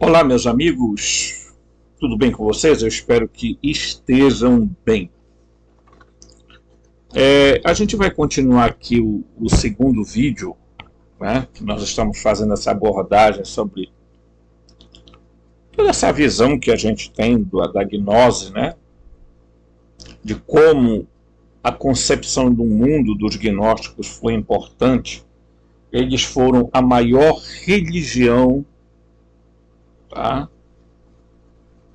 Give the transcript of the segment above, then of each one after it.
Olá, meus amigos, tudo bem com vocês? Eu espero que estejam bem. A gente vai continuar aqui o segundo vídeo, né, que nós estamos fazendo essa abordagem sobre toda essa visão que a gente tem da gnose, né, de como a concepção do mundo dos gnósticos foi importante. Eles foram a maior religião, tá,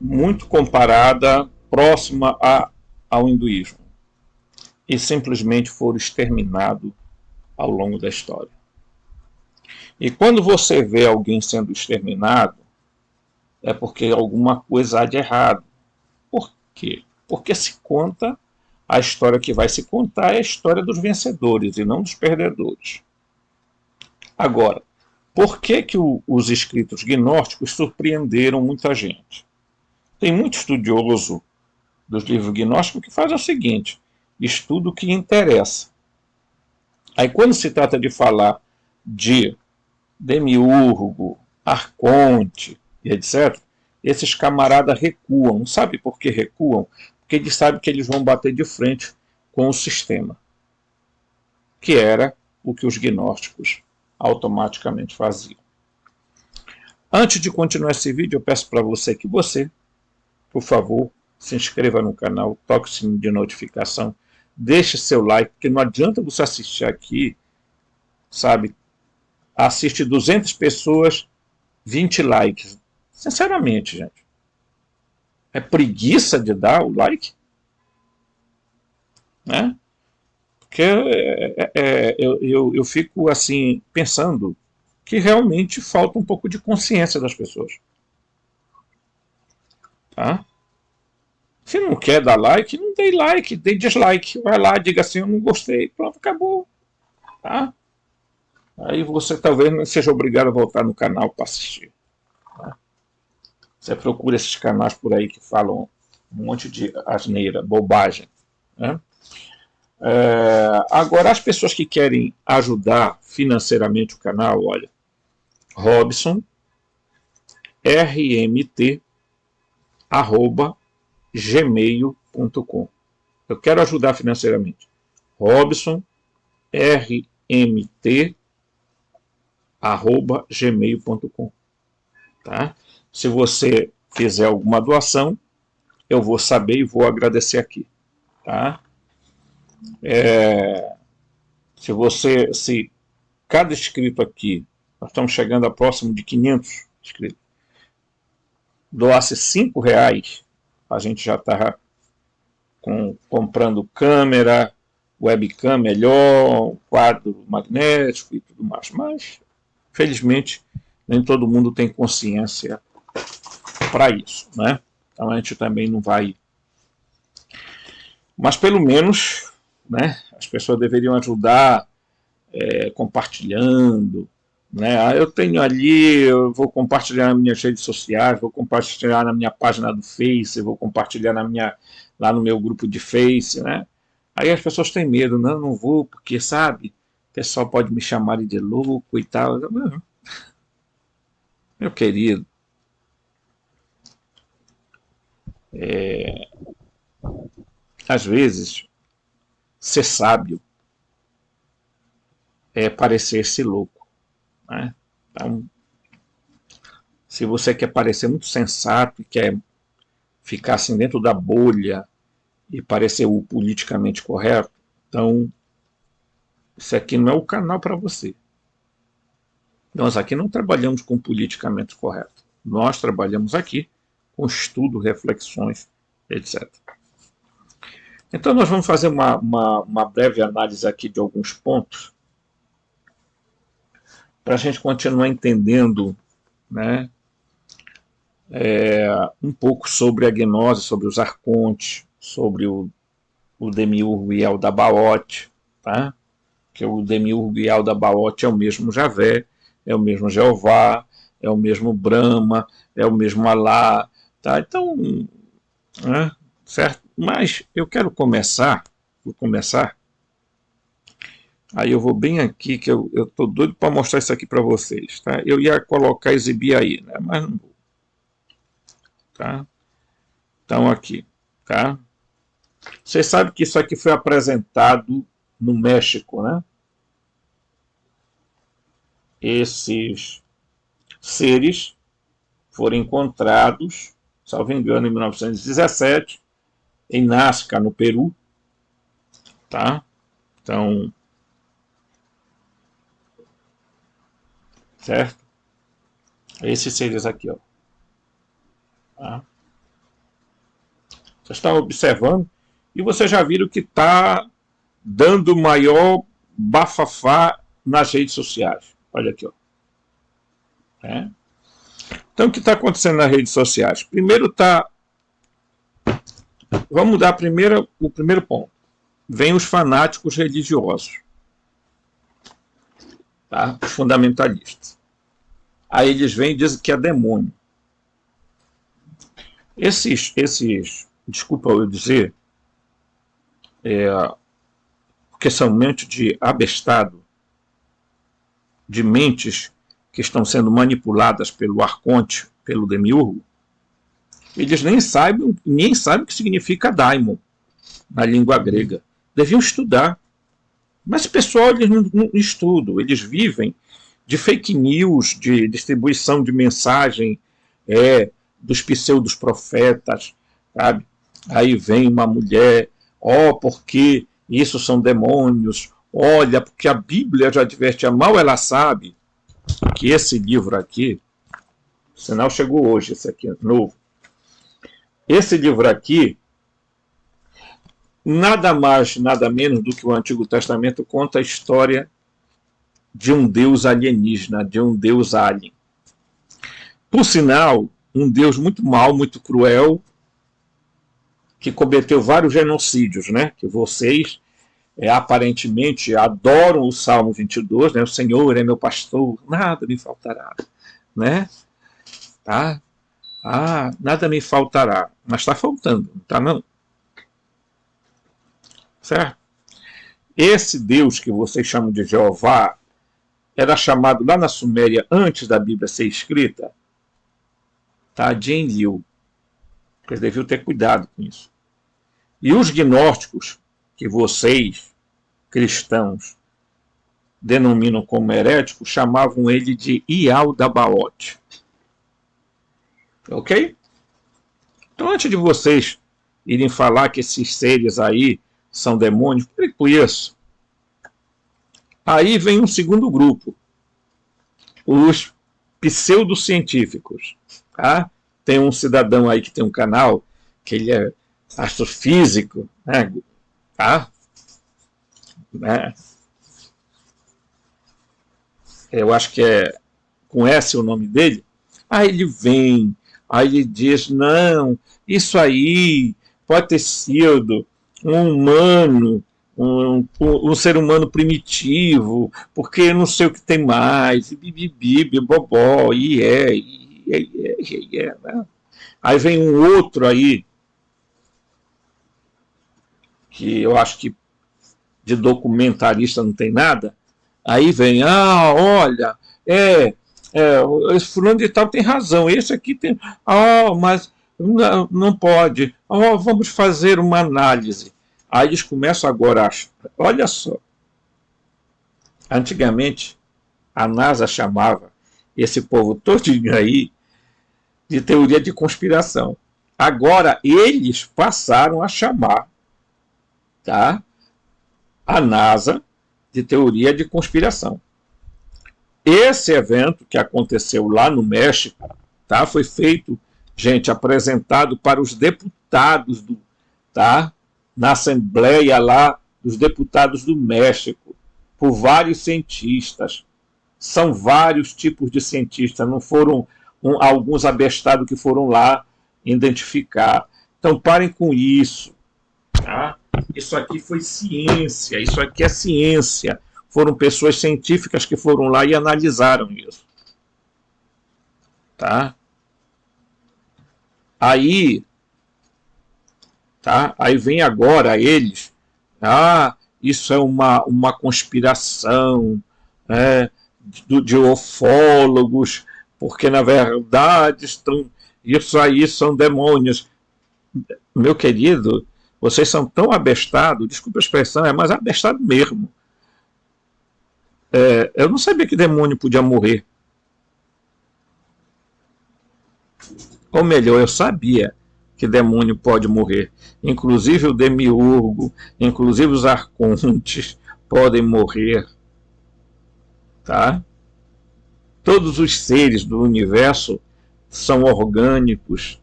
muito comparada, próxima ao hinduísmo, e simplesmente foram exterminados ao longo da história. E quando você vê alguém sendo exterminado, é porque alguma coisa há de errado. Por quê? Porque se conta, a história que vai se contar é a história dos vencedores e não dos perdedores. Agora, por que os escritos gnósticos surpreenderam muita gente? Tem muito estudioso dos livros gnósticos que faz o seguinte: estuda o que interessa. Aí quando se trata de falar de Demiurgo, Arconte e etc., esses camaradas recuam. Sabe por que recuam? Porque eles sabem que eles vão bater de frente com o sistema, que era o que os gnósticos automaticamente faziam. Antes de continuar esse vídeo, eu peço para você que você, por favor, se inscreva no canal, toque o sininho de notificação, deixe seu like, porque não adianta você assistir aqui, sabe, assiste 200 pessoas, 20 likes. Sinceramente, gente, é preguiça de dar o like? Né? Porque eu fico assim, pensando que realmente falta um pouco de consciência das pessoas. Tá? Se não quer dar like, não dê like, dê dislike. Vai lá, diga assim, eu não gostei, pronto, acabou. Tá? Aí você talvez não seja obrigado a voltar no canal para assistir. Tá? Você procura esses canais por aí que falam um monte de asneira, bobagem. Né? Agora, as pessoas que querem ajudar financeiramente o canal, olha, Robson, rmt@gmail.com. Eu quero ajudar financeiramente. Robson, rmt@gmail.com. Tá? Se você fizer alguma doação, eu vou saber e vou agradecer aqui. Tá? Se cada inscrito aqui, nós estamos chegando a próximo de 500 inscritos, doasse R$5, a gente já está comprando câmera, webcam melhor, quadro magnético e tudo mais. Mas, felizmente, nem todo mundo tem consciência para isso, né? Então a gente também não vai. Mas pelo menos, né, as pessoas deveriam ajudar compartilhando. Né? Eu tenho ali, eu vou compartilhar nas minhas redes sociais, vou compartilhar na minha página do Face, vou compartilhar lá no meu grupo de Face. Né? Aí as pessoas têm medo, não vou, porque sabe, o pessoal pode me chamar de louco e tal. Meu querido, às vezes, ser sábio é parecer-se louco. Né? Então, se você quer parecer muito sensato e quer ficar assim dentro da bolha e parecer o politicamente correto, então isso aqui não é o canal para você. Nós aqui não trabalhamos com politicamente correto. Nós trabalhamos aqui com estudo, reflexões, etc. Então nós vamos fazer uma breve análise aqui de alguns pontos para a gente continuar entendendo, né, um pouco sobre a gnose, sobre os arcontes, sobre o Demiurgo e Aldabaoth, tá? Que o Demiurgo e Aldabaoth é o mesmo Javé, é o mesmo Jeová, é o mesmo Brahma, é o mesmo Alá, tá? Então, né, certo? Mas eu quero vou começar, aí eu vou bem aqui, que eu tô doido para mostrar isso aqui para vocês, tá? Eu ia colocar, exibir aí, né? Mas não vou. tá? Então aqui, tá? Vocês sabem que isso aqui foi apresentado no México, né? Esses seres foram encontrados, salvo engano, em 1917, em Nazca, no Peru, tá? Então, certo? Esses seres aqui, ó. Tá? Vocês estão observando e vocês já viram que está dando maior bafafá nas redes sociais. Olha aqui, ó. É. Então, o que está acontecendo nas redes sociais? Primeiro está... Vamos dar o primeiro ponto. Vem os fanáticos religiosos. Tá? Os fundamentalistas. Aí eles vêm e dizem que é demônio. Desculpa eu dizer, porque são mentes de abestado, de mentes que estão sendo manipuladas pelo arconte, pelo demiurgo, eles nem sabem o que significa daimon na língua grega. Deviam estudar. Mas o pessoal, eles não estudam, eles vivem de fake news, de distribuição de mensagem dos pseudos profetas, sabe? Aí vem uma mulher, porque isso são demônios, olha, porque a Bíblia já adverte, mal ela sabe que esse livro aqui, o sinal chegou hoje, esse aqui novo, esse livro aqui, nada mais, nada menos do que o Antigo Testamento conta a história de um Deus alienígena, de um Deus alien. Por sinal, um Deus muito mau, muito cruel, que cometeu vários genocídios, né? Que vocês aparentemente adoram o Salmo 22, né? O Senhor é meu pastor, nada me faltará, né? Tá? Nada me faltará, mas está faltando, não está não? Certo? Esse Deus que vocês chamam de Jeová era chamado lá na Suméria, antes da Bíblia ser escrita, tá? De Enlil. Vocês deviam ter cuidado com isso. E os gnósticos, que vocês, cristãos, denominam como heréticos, chamavam ele de Ialdabaoth. Ok? Então, antes de vocês irem falar que esses seres aí são demônios, por com isso. Aí vem um segundo grupo, os pseudocientíficos. Tá? Tem um cidadão aí que tem um canal, que ele é astrofísico, né? Tá? Né? Eu acho que é com S o nome dele. Aí ele vem, aí ele diz, não, isso aí pode ter sido um humano, um ser humano primitivo, porque não sei o que tem mais, e bibibi, bobó, né? Aí vem um outro aí, que eu acho que de documentarista não tem nada, aí vem, olha, esse fulano de tal tem razão, esse aqui tem, mas não pode, vamos fazer uma análise. Aí eles começam agora, olha só, antigamente a NASA chamava esse povo todinho aí de teoria de conspiração. Agora eles passaram a chamar, tá, a NASA de teoria de conspiração. Esse evento que aconteceu lá no México, tá, foi feito, gente, apresentado para os deputados na Assembleia lá dos Deputados do México, por vários cientistas. São vários tipos de cientistas, não foram alguns abestados que foram lá identificar. Então parem com isso. Tá? Isso aqui foi ciência, isso aqui é ciência. Foram pessoas científicas que foram lá e analisaram isso. Tá? Aí vem agora eles, isso é uma conspiração de ufólogos, porque na verdade isso aí são demônios. Meu querido, vocês são tão abestados, desculpa a expressão, mas abestado mesmo. Eu não sabia que demônio podia morrer. Ou melhor, eu sabia que demônio pode morrer. Inclusive o demiurgo, inclusive os arcontes podem morrer. Tá? Todos os seres do universo são orgânicos,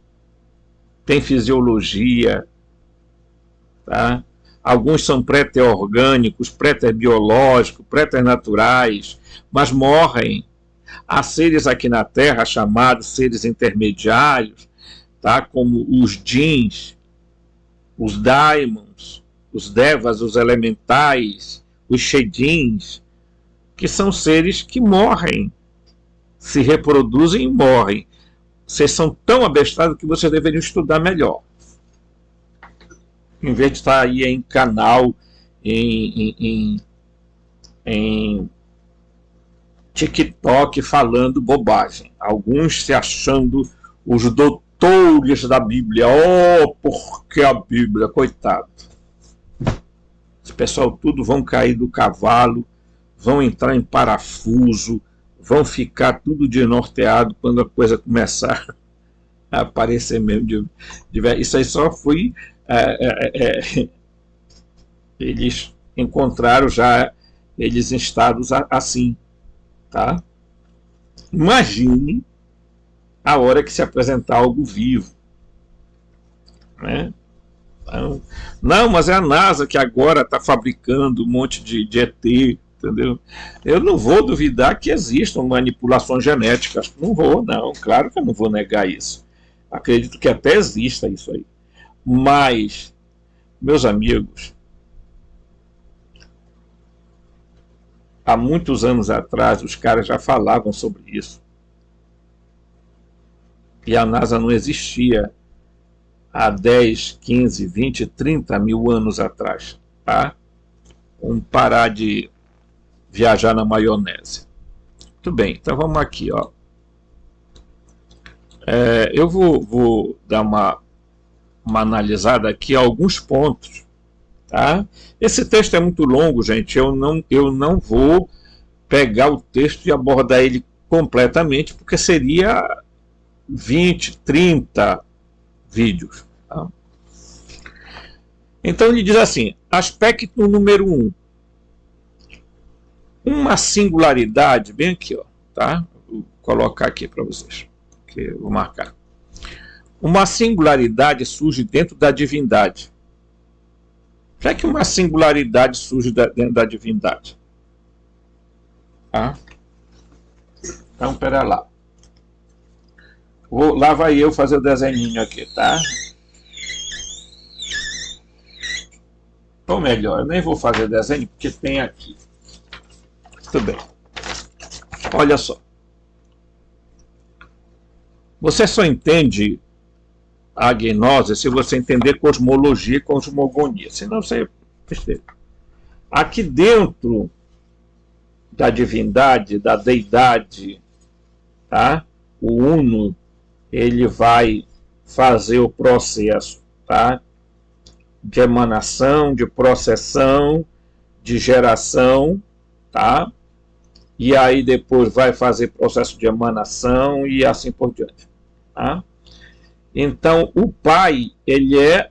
têm fisiologia. Tá? Alguns são pré-orgânicos, pré-biológicos, pré-naturais, mas morrem. Há seres aqui na Terra chamados seres intermediários, tá? Como os Djinns, os Daimons, os Devas, os Elementais, os Shedins, que são seres que morrem, se reproduzem e morrem. Vocês são tão abestados que vocês deveriam estudar melhor. Em vez de estar aí em canal, em TikTok falando bobagem. Alguns se achando os doutores da Bíblia. Oh, porque a Bíblia, coitado. Esse pessoal tudo vão cair do cavalo, vão entrar em parafuso, vão ficar tudo desnorteado quando a coisa começar a aparecer mesmo. Isso aí só foi... eles encontraram já eles em estados assim. Tá? Imagine a hora que se apresentar algo vivo. Né? Então, não, mas é a NASA que agora está fabricando um monte de ET, entendeu? Eu não vou duvidar que existam manipulações genéticas. Não vou, não. Claro que eu não vou negar isso. Acredito que até exista isso aí. Mas, meus amigos, há muitos anos atrás, os caras já falavam sobre isso. E a NASA não existia há 10, 15, 20, 30 mil anos atrás. Tá? Vamos parar de viajar na maionese. Muito bem, então vamos aqui. Ó. Eu vou dar uma analisada aqui a alguns pontos. Tá? Esse texto é muito longo, gente. Eu não vou pegar o texto e abordar ele completamente, porque seria 20, 30 vídeos. Tá? Então ele diz assim, aspecto número 1. Uma singularidade, bem aqui, ó, tá? Vou colocar aqui para vocês, que eu vou marcar. Uma singularidade surge dentro da divindade. Já que uma singularidade surge dentro da divindade. Tá? Então, pera lá. Lá vai eu fazer o desenhinho aqui, tá? Ou melhor, eu nem vou fazer desenho, porque tem aqui. Tudo bem. Olha só. Você só entende a gnose se você entender cosmologia e cosmogonia. Senão você... Aqui dentro da divindade, da deidade, tá? O Uno, ele vai fazer o processo, tá? De emanação, de processão, de geração, tá? E aí depois vai fazer processo de emanação e assim por diante, tá? Então, o Pai, ele é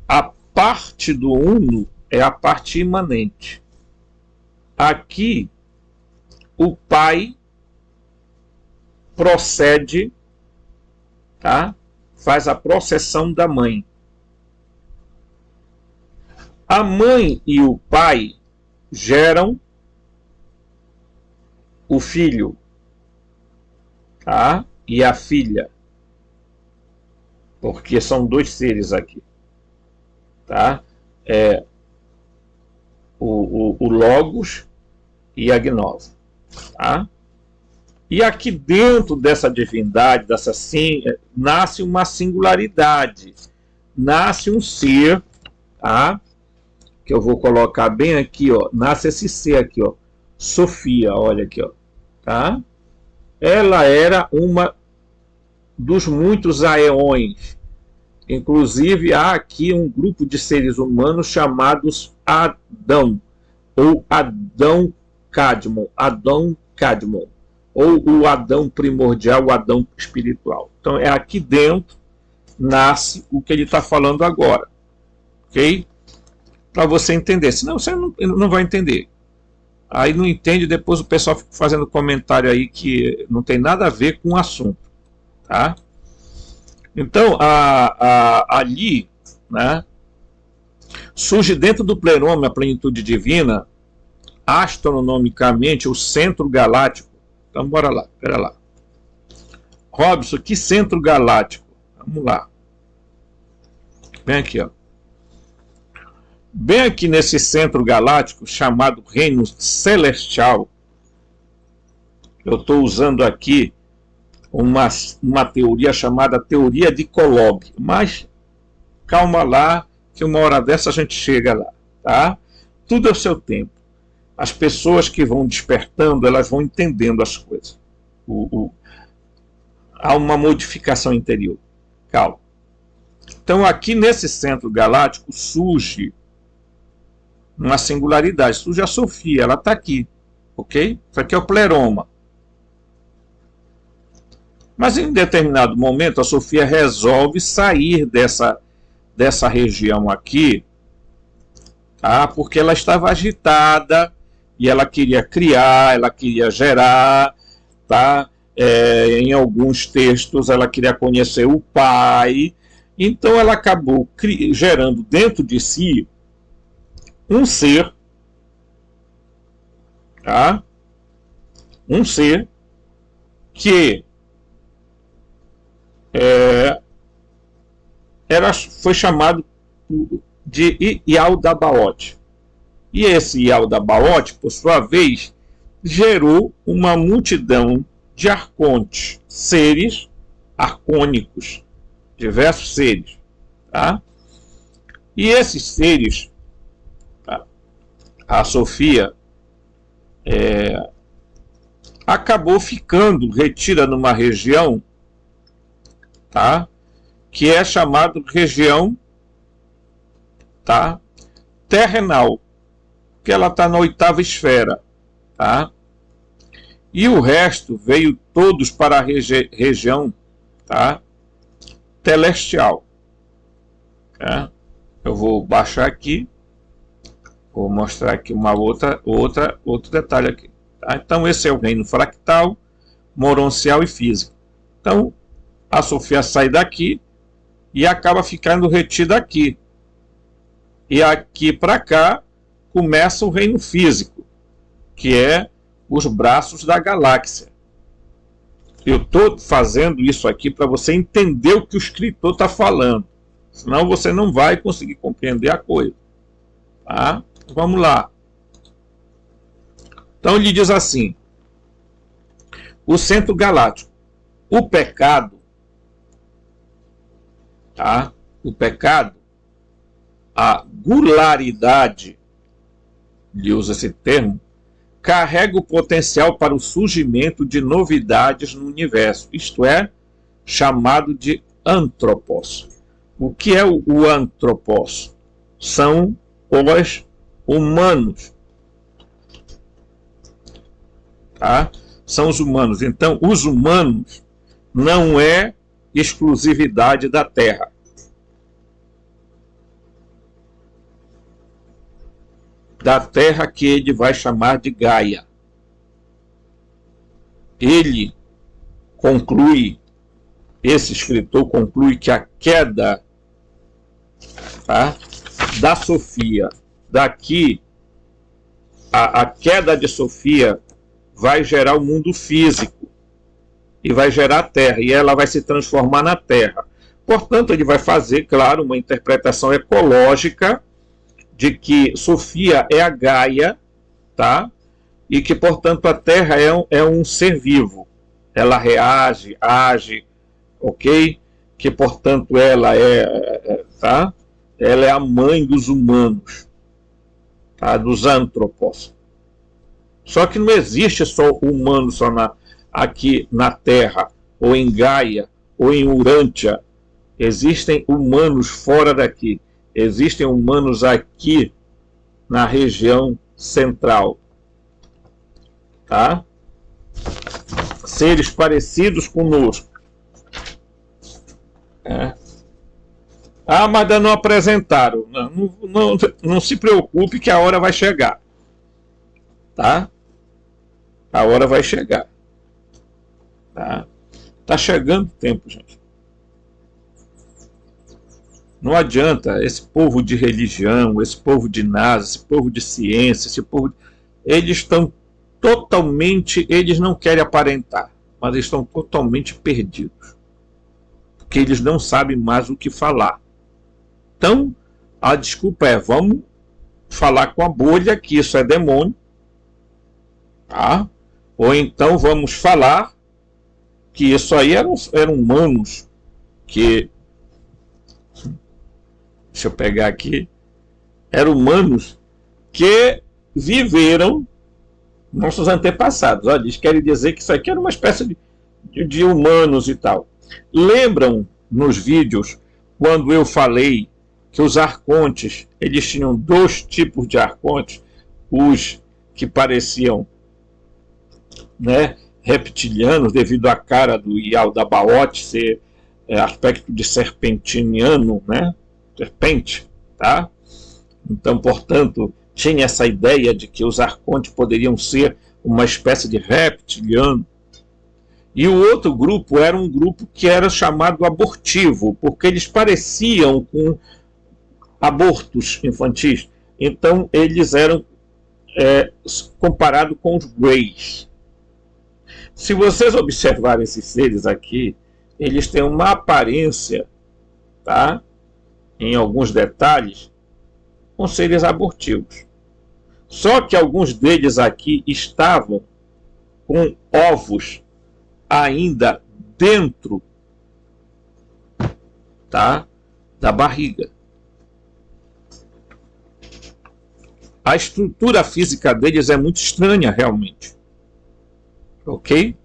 a parte do Uno, é a parte imanente. Aqui, o Pai procede, tá? Faz a processão da mãe. A mãe e o pai geram o filho, tá? E a filha. Porque são dois seres aqui, tá? O Logos e a Gnose, tá? E aqui dentro dessa divindade, nasce uma singularidade, nasce um ser, tá? Que eu vou colocar bem aqui, ó, nasce esse ser aqui, ó, Sofia, olha aqui, ó, tá? Ela era uma dos muitos aeões. Inclusive, há aqui um grupo de seres humanos chamados Adão, ou Adão Cadmon, ou o Adão primordial, o Adão espiritual. Então, é aqui dentro nasce o que ele está falando agora, ok? Para você entender, senão você não vai entender. Aí não entende, depois o pessoal fica fazendo comentário aí que não tem nada a ver com o assunto, tá? Então, ali, né, surge dentro do pleroma a plenitude divina, astronomicamente, o centro galáctico. Então, bora lá, espera lá. Robson, que centro galáctico? Vamos lá. Vem aqui, ó. Bem aqui nesse centro galáctico, chamado Reino Celestial, eu estou usando aqui uma teoria chamada teoria de Kolob, mas calma lá, que uma hora dessa a gente chega lá, tá? Tudo é o seu tempo. As pessoas que vão despertando, elas vão entendendo as coisas. Há uma modificação interior. Calma. Então aqui nesse centro galáctico surge uma singularidade, surge a Sofia, ela está aqui, ok? Isso aqui é o pleroma. Mas em determinado momento a Sofia resolve sair dessa região aqui, tá? Porque ela estava agitada e ela queria criar, ela queria gerar, tá? Em alguns textos ela queria conhecer o Pai, então ela acabou gerando dentro de si um ser, tá? Um ser que foi chamado de Yaldabaoth. E esse Yaldabaoth, por sua vez, gerou uma multidão de arcontes, seres arcônicos, diversos seres, tá? E esses seres, a Sofia acabou ficando retida numa região, tá? Que é chamada região, tá? Terrenal, que ela está na 8ª esfera, tá? E o resto veio todos para a região, tá? Celestial, tá? Eu vou baixar aqui, vou mostrar aqui outro detalhe aqui, tá? Então esse é o reino fractal, moroncial e físico. Então a Sofia sai daqui e acaba ficando retida aqui. E aqui para cá começa o reino físico, que é os braços da galáxia. Eu estou fazendo isso aqui para você entender o que o escritor está falando. Senão você não vai conseguir compreender a coisa. Tá? Vamos lá. Então ele diz assim: o centro galáctico, o pecado, tá? O pecado, a gularidade, ele usa esse termo, carrega o potencial para o surgimento de novidades no universo, isto é, chamado de antropos. O que é o antropos? São os humanos. Tá? São os humanos. Então, os humanos não é exclusividade da Terra. Da Terra que ele vai chamar de Gaia. Ele conclui, esse escritor conclui que a queda, tá, da Sofia, daqui, a queda de Sofia vai gerar o mundo físico e vai gerar a Terra, e ela vai se transformar na Terra. Portanto, ele vai fazer, claro, uma interpretação ecológica de que Sofia é a Gaia, tá? E que, portanto, a Terra é um ser vivo. Ela reage, age, ok? Que, portanto, ela tá? Ela é a mãe dos humanos, tá? Dos antropos. Só que não existe só humano só aqui na Terra, ou em Gaia, ou em Urântia. Existem humanos fora daqui. Existem humanos aqui na região central. Tá? Seres parecidos conosco. Ah, mas ainda não apresentaram. Não se preocupe que a hora vai chegar. Tá? A hora vai chegar. Tá chegando o tempo, gente. Não adianta esse povo de religião, esse povo de NASA, esse povo de ciência, esse povo... Eles estão totalmente... Eles não querem aparentar, mas eles estão totalmente perdidos. Porque eles não sabem mais o que falar. Então, a desculpa é, vamos falar com a bolha que isso é demônio. Tá? Ou então vamos falar que isso aí eram humanos que... Deixa eu pegar aqui. Eram humanos que viveram nossos antepassados. Olha, eles querem dizer que isso aqui era uma espécie de humanos e tal. Lembram nos vídeos quando eu falei que os arcontes, eles tinham dois tipos de arcontes, os que pareciam, né, reptilianos devido à cara do Yaldabaoth ser aspecto de serpentiniano, né, serpente, tá? Então, portanto, tinha essa ideia de que os arcontes poderiam ser uma espécie de reptiliano. E o outro grupo era um grupo que era chamado abortivo, porque eles pareciam com abortos infantis. Então, eles eram comparados com os Greys. Se vocês observarem esses seres aqui, eles têm uma aparência, tá? Em alguns detalhes, com seres abortivos. Só que alguns deles aqui estavam com ovos ainda dentro, tá, da barriga. A estrutura física deles é muito estranha, realmente. Ok?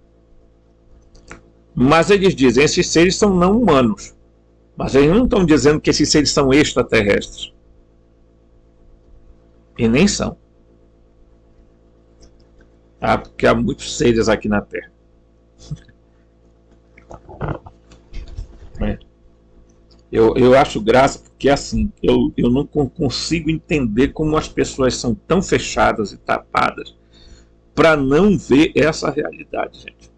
Mas eles dizem, esses seres são não humanos. Mas eles não estão dizendo que esses seres são extraterrestres. E nem são. Tá? Porque há muitos seres aqui na Terra. Eu acho graça porque assim, eu não consigo entender como as pessoas são tão fechadas e tapadas para não ver essa realidade, gente.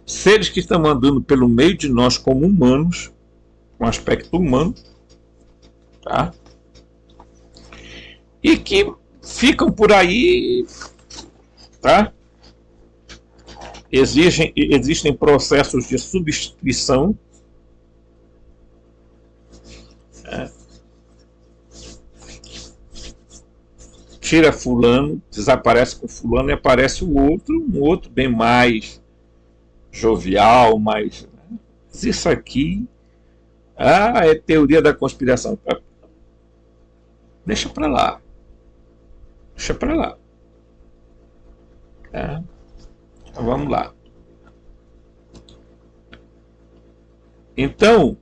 Seres que estão andando pelo meio de nós como humanos, com aspecto humano, tá? E que ficam por aí, tá? Existem processos de substituição. Tira fulano, desaparece com fulano e aparece o outro, um outro bem mais jovial, mais... Mas isso aqui é teoria da conspiração. Deixa para lá. Deixa para lá. Então, vamos lá. Então,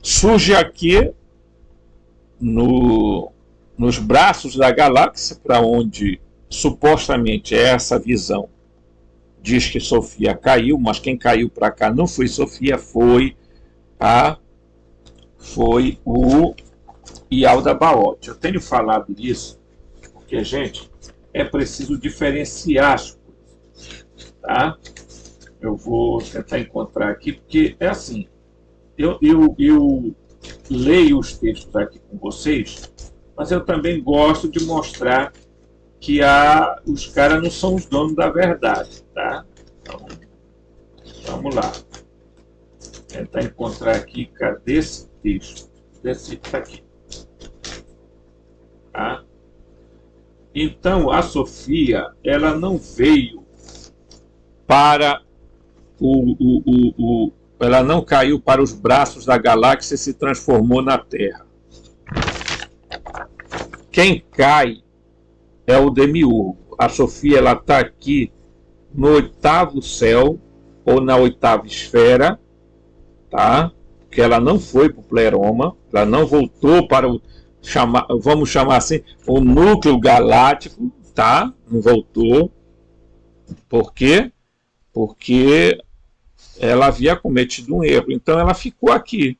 surge aqui nos braços da galáxia, para onde supostamente essa visão diz que Sofia caiu, mas quem caiu para cá não foi Sofia, foi o Yaldabaoth. Eu tenho falado disso porque, gente, é preciso diferenciar as coisas, tá? Eu vou tentar encontrar aqui, porque é assim, eu leio os textos aqui com vocês, mas eu também gosto de mostrar que os caras não são os donos da verdade, tá? Então, vamos lá. Tentar encontrar aqui, cadê esse texto? Esse tá aqui. Tá? Então, a Sofia, ela não veio para ela não caiu para os braços da galáxia e se transformou na Terra. Quem cai é o Demiurgo. a Sofia ela está aqui no 8º céu, ou na 8ª esfera, tá? Que ela não foi para o pleroma, ela não voltou para o, vamos chamar assim, o núcleo galáctico, tá? Não voltou. Por quê? Porque ela havia cometido um erro. Então ela ficou aqui.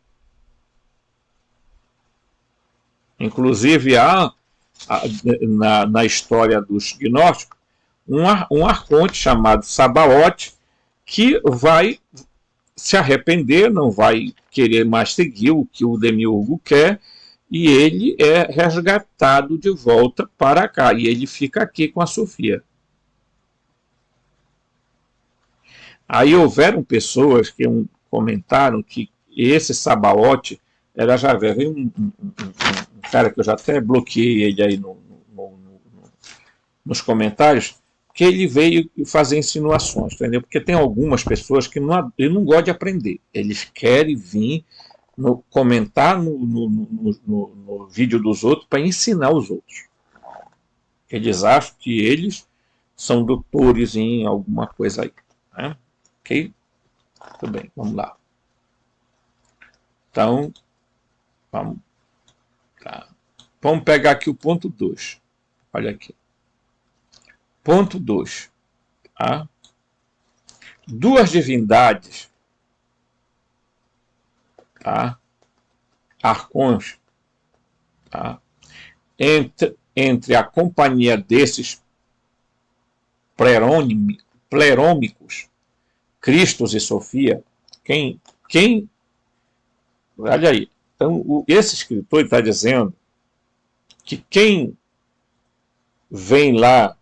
Inclusive na história dos gnósticos, um arconte chamado Sabaote, que vai se arrepender, não vai querer mais seguir o que o Demiurgo quer, e ele é resgatado de volta para cá, e ele fica aqui com a Sofia. Aí houveram pessoas que comentaram que esse Sabaote era Javé. Veio um cara que eu já até bloqueei ele aí nos comentários, que ele veio fazer insinuações, entendeu? Porque tem algumas pessoas que não gostam de aprender. Eles querem vir comentar no vídeo dos outros para ensinar os outros. Eles acham que eles são doutores em alguma coisa aí. Né? Ok? Tudo bem, vamos lá. Então, vamos pegar aqui o ponto 2. Olha aqui. Ponto 2. Tá? Duas divindades, tá? Arcões, tá? Entre a companhia desses plerômicos, Cristos e Sofia, quem olha aí. Então, esse escritor está dizendo que quem vem lá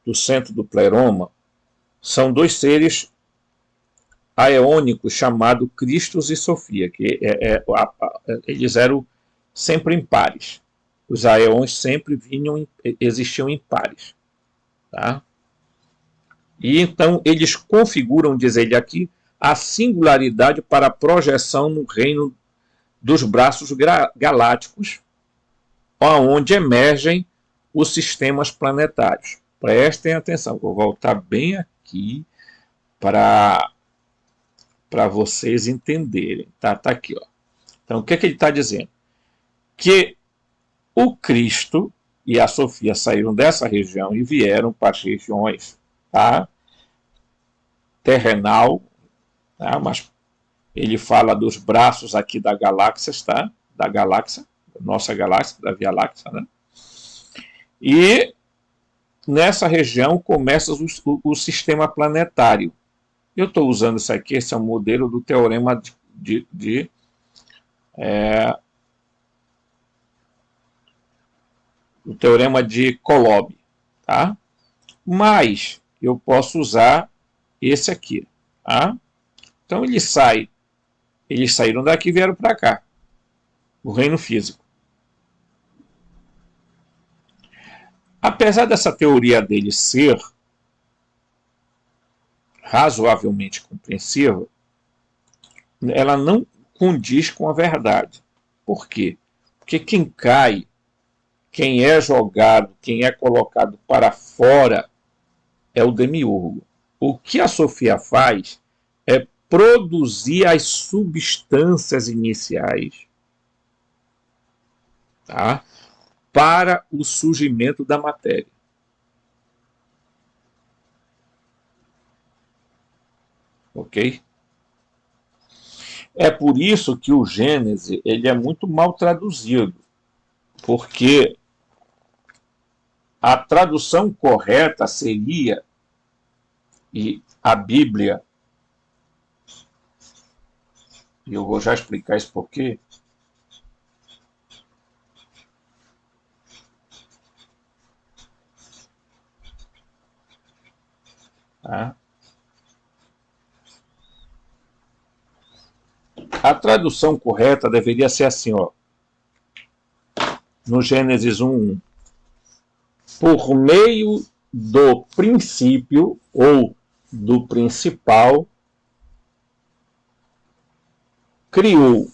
do centro do pleroma são dois seres aeônicos chamados Cristos e Sofia, que eles eram sempre em pares. Os aeões sempre existiam em pares. Tá? E então eles configuram, diz ele aqui, a singularidade para a projeção no reino dos braços galácticos, onde emergem os sistemas planetários. Prestem atenção, vou voltar bem aqui para vocês entenderem. Tá aqui. Ó. Então, o que ele está dizendo? Que o Cristo e a Sofia saíram dessa região e vieram para as regiões, tá? Terrenal, tá? Mas ele fala dos braços aqui da galáxia, tá? Da galáxia, nossa galáxia, da Via Láctea, né? E nessa região começa o sistema planetário. Eu estou usando isso aqui, esse é um modelo do teorema o teorema de Kolob, tá? Mas eu posso usar esse aqui, tá? Então eles saíram daqui e vieram para cá, o reino físico. Apesar dessa teoria dele ser razoavelmente compreensiva, ela não condiz com a verdade. Por quê? Porque quem cai, quem é jogado, quem é colocado para fora é o demiurgo. O que a Sofia faz é produzir as substâncias iniciais, tá? Para o surgimento da matéria. Ok? É por isso que o Gênesis ele é muito mal traduzido, porque a tradução correta seria, e a Bíblia, e eu vou já explicar isso por quê. Tá? A tradução correta deveria ser assim, ó. No Gênesis 1:1. Por meio do princípio ou do principal, criou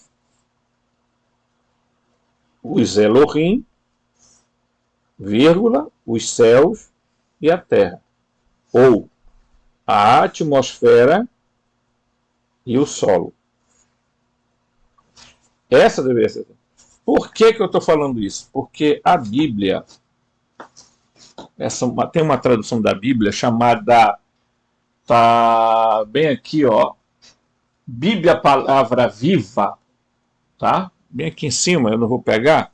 os Elohim, vírgula, os céus e a Terra, ou a atmosfera e o solo. Essa deveria ser. Por que eu estou falando isso? Porque a Bíblia, tem uma tradução da Bíblia chamada, tá bem aqui, ó, Bíblia Palavra Viva, tá? Bem aqui em cima, eu não vou pegar,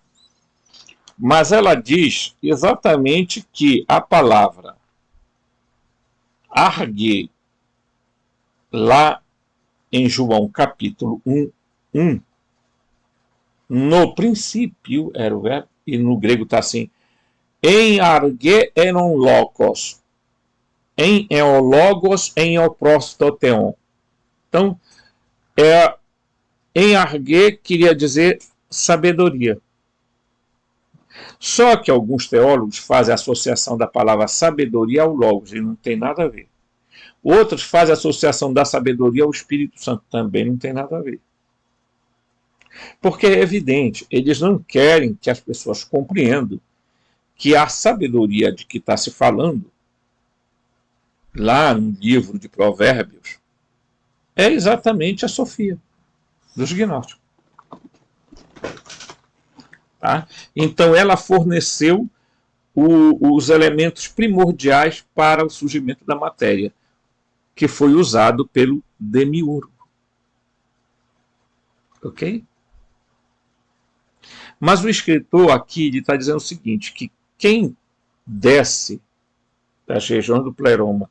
mas ela diz exatamente que a palavra argue, lá em João capítulo 1, no princípio era o verbo, e no grego está assim, em arge enon logos, em eologos, em oprostoteon. Então, em arge queria dizer sabedoria. Só que alguns teólogos fazem a associação da palavra sabedoria ao logos, e não tem nada a ver. Outros fazem a associação da sabedoria ao Espírito Santo, também não tem nada a ver. Porque é evidente, eles não querem que as pessoas compreendam que a sabedoria de que está se falando, lá no livro de Provérbios, é exatamente a Sofia, dos gnósticos. Tá? Então ela forneceu os elementos primordiais para o surgimento da matéria, que foi usado pelo Demiurgo. Ok? Mas o escritor aqui está dizendo o seguinte, que quem desce das regiões do pleroma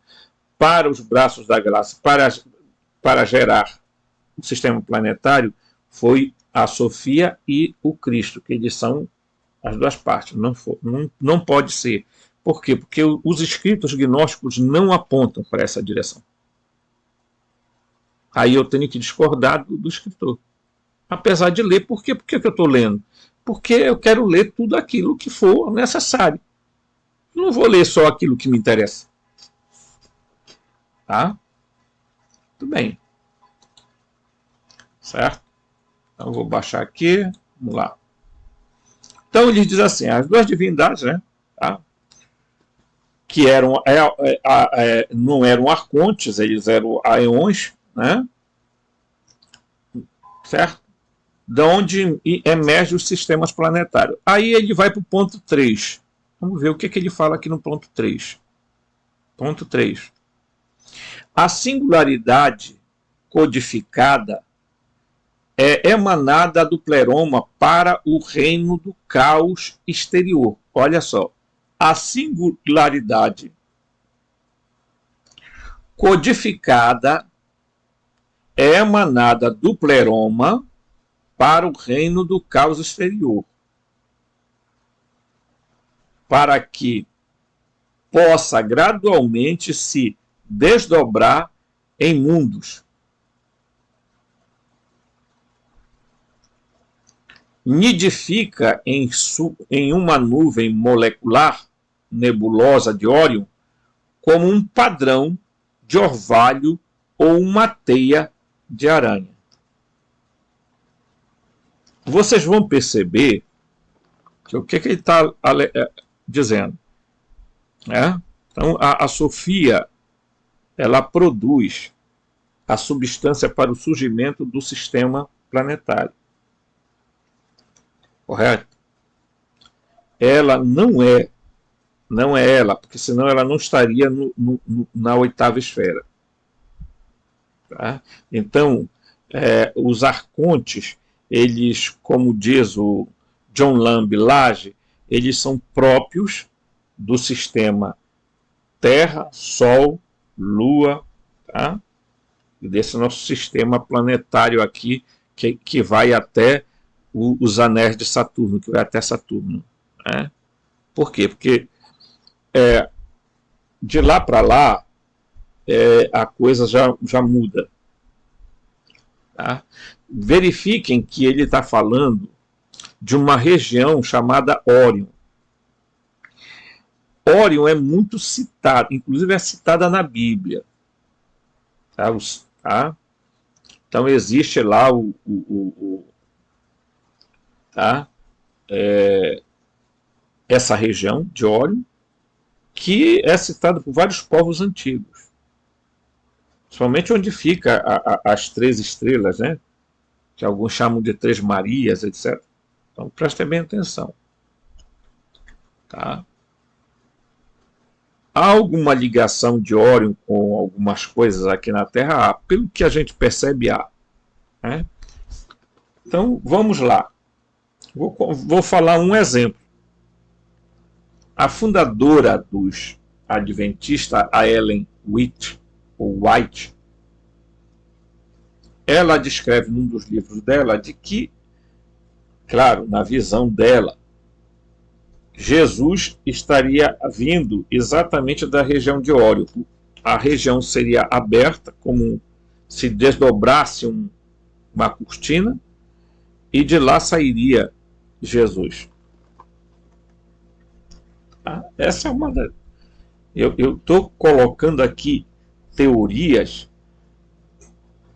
para os braços da graça, para gerar o sistema planetário, foi a Sofia e o Cristo, que eles são as duas partes. Não pode ser. Por quê? Porque os escritos gnósticos não apontam para essa direção. Aí eu tenho que discordar do escritor. Apesar de ler, por quê? Por que eu estou lendo? Porque eu quero ler tudo aquilo que for necessário. Não vou ler só aquilo que me interessa. Tá? Tudo bem. Certo? Então vou baixar aqui. Vamos lá. Então ele diz assim, as duas divindades, né? Tá? Que eram, não eram arcontes, eles eram aeões, né? Certo? De onde emergem os sistemas planetários. Aí ele vai para o ponto 3. Vamos ver o que ele fala aqui no ponto 3. Ponto 3. A singularidade codificada é emanada do pleroma para o reino do caos exterior. Olha só. A singularidade codificada é emanada do pleroma para o reino do caos exterior, para que possa gradualmente se desdobrar em mundos. Nidifica em uma nuvem molecular, nebulosa de Órion, como um padrão de orvalho ou uma teia de aranha. Vocês vão perceber que o que ele está dizendo. Né? Então, a Sofia, ela produz a substância para o surgimento do sistema planetário. Correto? Ela não é ela, porque senão ela não estaria na oitava esfera. Tá? Então, os arcontes, eles, como diz o John Lamb Lage, eles são próprios do sistema Terra, Sol, Lua, tá? E desse nosso sistema planetário aqui, que vai até os anéis de Saturno, que vai até Saturno. Né? Por quê? Porque de lá para lá a coisa já muda. Tá? Verifiquem que ele está falando de uma região chamada Órion. Órion é muito citada, inclusive é citada na Bíblia. Tá? Então existe lá essa região de Órion, que é citado por vários povos antigos, principalmente onde fica as 3 estrelas, né? Que alguns chamam de 3 Marias, etc. Então prestem bem atenção. Tá? Há alguma ligação de Órion com algumas coisas aqui na Terra? Há. Pelo que a gente percebe, há. Né? Então, vamos lá. Vou falar um exemplo. A fundadora dos adventistas, a Ellen White, ela descreve num dos livros dela de que, claro, na visão dela, Jesus estaria vindo exatamente da região de Órion. A região seria aberta, como se desdobrasse uma cortina, e de lá sairia Jesus. Tá? Essa é uma das... Eu estou colocando aqui teorias,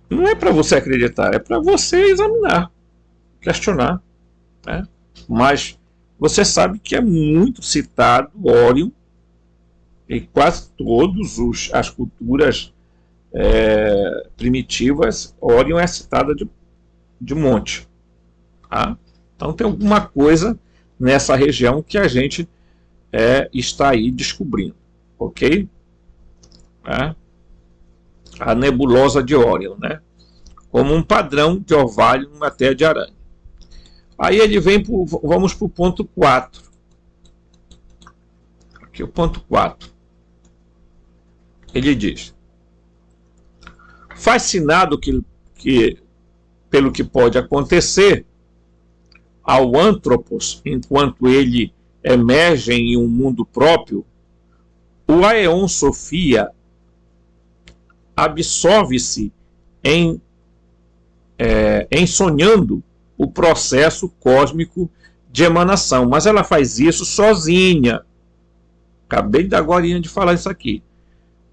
não é para você acreditar, é para você examinar, questionar. Né? Mas você sabe que é muito citado Órion em quase todas as culturas primitivas. Órion é citada de monte. Tá? Então tem alguma coisa nessa região que a gente está aí descobrindo. Ok? A nebulosa de Órion, né? Como um padrão de orvalho numa teia de aranha. Aí ele vem, vamos para o ponto 4. Aqui o ponto 4. Ele diz: fascinado pelo que pode acontecer ao Antropos enquanto ele emerge em um mundo próprio, o Aeon Sophia absorve-se em sonhando o processo cósmico de emanação, mas ela faz isso sozinha. Acabei de agora de falar isso aqui,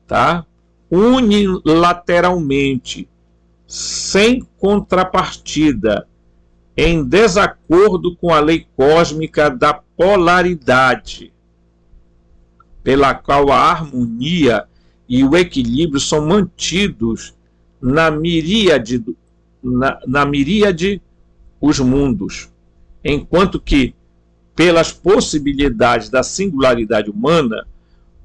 tá? Unilateralmente, sem contrapartida, em desacordo com a lei cósmica da polaridade, pela qual a harmonia e o equilíbrio são mantidos na miríade os mundos, enquanto que, pelas possibilidades da singularidade humana,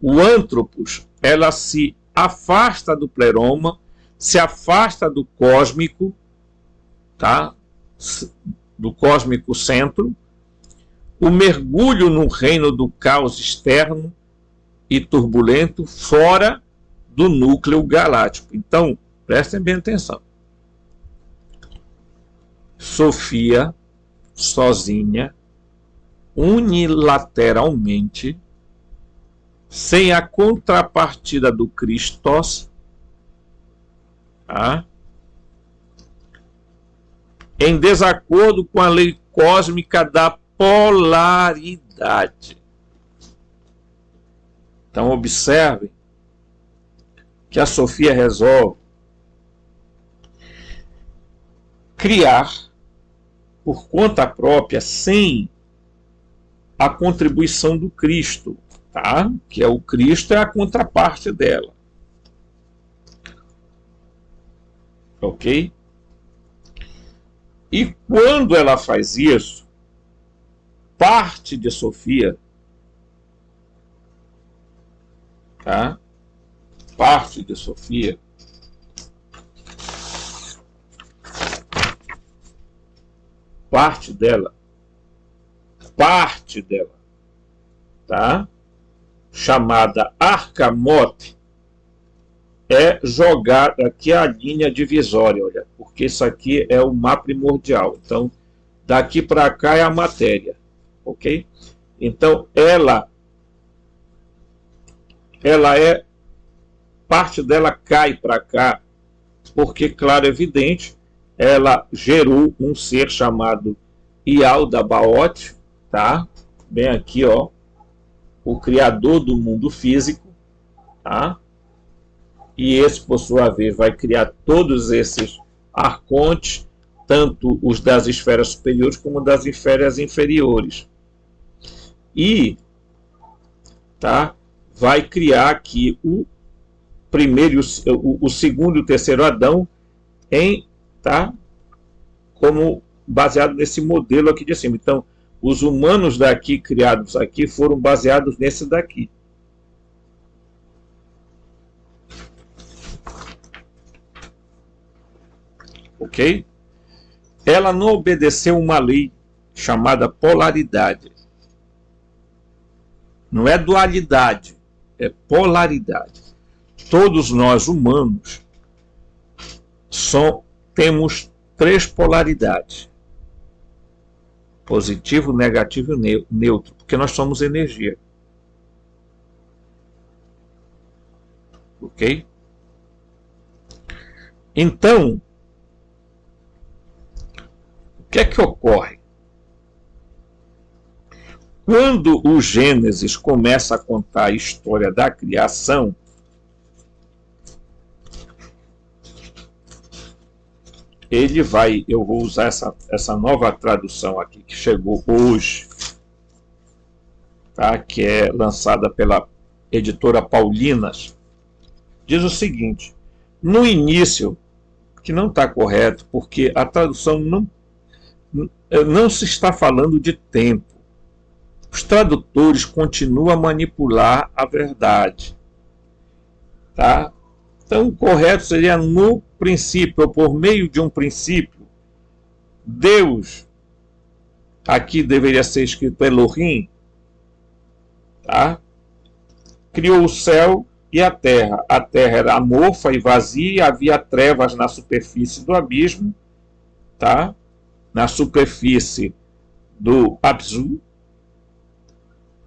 o Antropos, ela se afasta do pleroma, se afasta do cósmico, tá? Do cósmico centro, o mergulho no reino do caos externo e turbulento, fora do núcleo galáctico. Então, prestem bem atenção. Sofia, sozinha, unilateralmente, sem a contrapartida do Christos, tá? Em desacordo com a lei cósmica da polaridade. Então, observem que a Sofia resolve criar por conta própria, sem a contribuição do Cristo, tá? Que o Cristo é a contraparte dela. Ok? E quando ela faz isso, parte de Sofia, tá? Parte de Sofia parte dela, tá? Chamada Arcamote, é jogada aqui a linha divisória, olha, porque isso aqui é o mar primordial. Então, daqui para cá é a matéria, ok? Então, ela parte dela cai para cá, porque, claro, é evidente, ela gerou um ser chamado Yaldabaoth, tá? Bem aqui, ó, o criador do mundo físico, tá? E esse, por sua vez, vai criar todos esses arcontes, tanto os das esferas superiores como das esferas inferiores. E, tá? vai criar aqui o primeiro, o segundo e o terceiro Adão tá? Como baseado nesse modelo aqui de cima. Então, os humanos daqui, criados aqui, foram baseados nesse daqui. Ok? Ela não obedeceu uma lei chamada polaridade. Não é dualidade, é polaridade. Todos nós, humanos, temos 3 polaridades. Positivo, negativo e neutro, porque nós somos energia. Ok? Então, o que é que ocorre? Quando o Gênesis começa a contar a história da criação, ele vai, eu vou usar essa nova tradução aqui que chegou hoje, tá? Que é lançada pela editora Paulinas, diz o seguinte: no início, que não está correto, porque a tradução não se está falando de tempo. Os tradutores continuam a manipular a verdade. Tá? Então, o correto seria no princípio, ou por meio de um princípio. Deus, aqui deveria ser escrito Elohim, tá? Criou o céu e a terra. A terra era amorfa e vazia, havia trevas na superfície do abismo, tá? Na superfície do Abzu,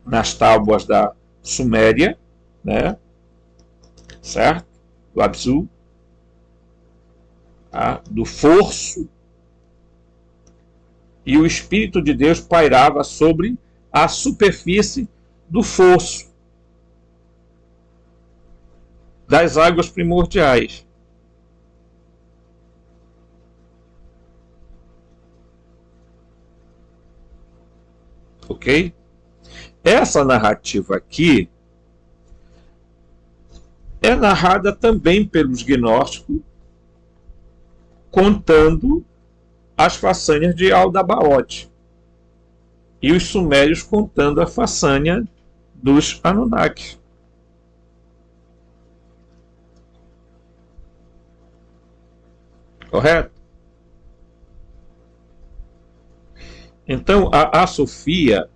nas tábuas da Suméria, né? Certo? Do Abzu, tá? Do Forço, e o Espírito de Deus pairava sobre a superfície do fosso das águas primordiais. Ok? Essa narrativa aqui é narrada também pelos gnósticos, contando as façanhas de Aldabaoth, e os sumérios contando a façanha dos Anunnakis. Correto? Então, a Sofia,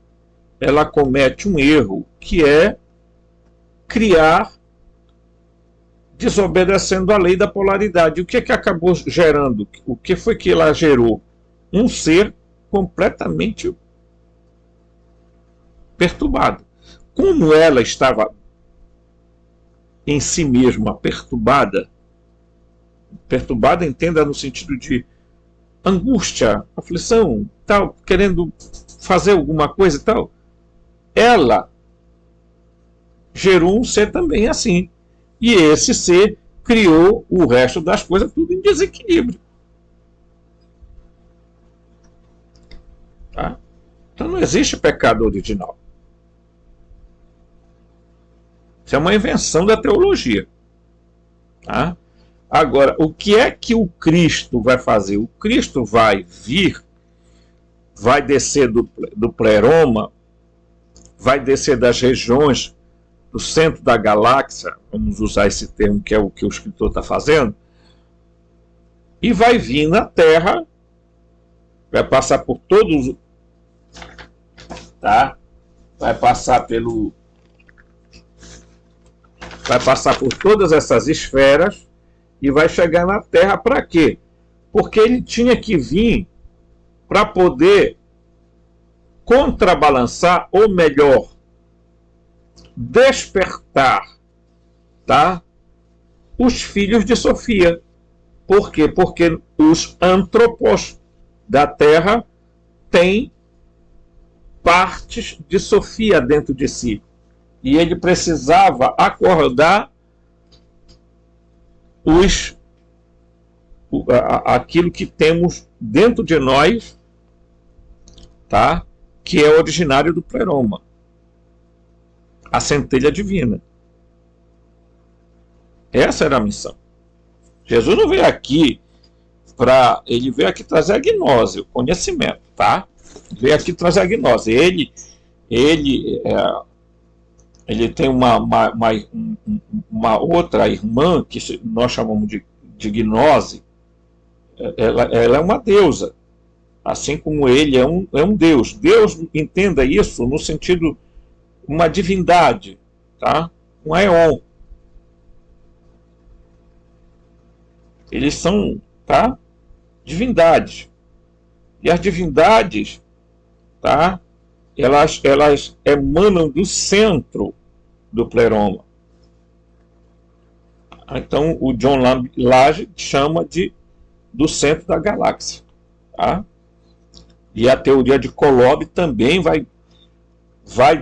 ela comete um erro, que é criar, desobedecendo a lei da polaridade. O que é que acabou gerando? O que foi que ela gerou? Um ser completamente perturbado. Como ela estava em si mesma perturbada, entenda no sentido de angústia, aflição, tal, querendo fazer alguma coisa e tal, ela gerou um ser também assim. E esse ser criou o resto das coisas tudo em desequilíbrio. Tá? Então não existe pecado original. Isso é uma invenção da teologia. Tá? Agora, o que é que o Cristo vai fazer? O Cristo vai vir, vai descer do pleroma, vai descer das regiões do centro da galáxia, vamos usar esse termo que é o que o escritor está fazendo, e vai vir na Terra, vai passar por todos, tá? Vai passar por todas essas esferas e vai chegar na Terra para quê? Porque ele tinha que vir para poder contrabalançar, ou melhor, despertar, tá? Os filhos de Sofia. Por quê? Porque os antropos da Terra têm partes de Sofia dentro de si. E ele precisava acordar aquilo que temos dentro de nós, tá? Que é originário do pleroma. a centelha divina. Essa era a missão. Jesus não veio aqui ele veio aqui trazer a gnose, o conhecimento, tá? Veio aqui trazer a gnose. Ele tem uma outra irmã que nós chamamos de gnose. Ela é uma deusa, assim como ele é um Deus. Deus, entenda isso no sentido uma divindade, tá? Um aeon. Eles são, tá? Divindades. E as divindades, tá? Elas emanam do centro do pleroma. Então o John Lage chama do centro da galáxia, tá? E a teoria de Kolob também vai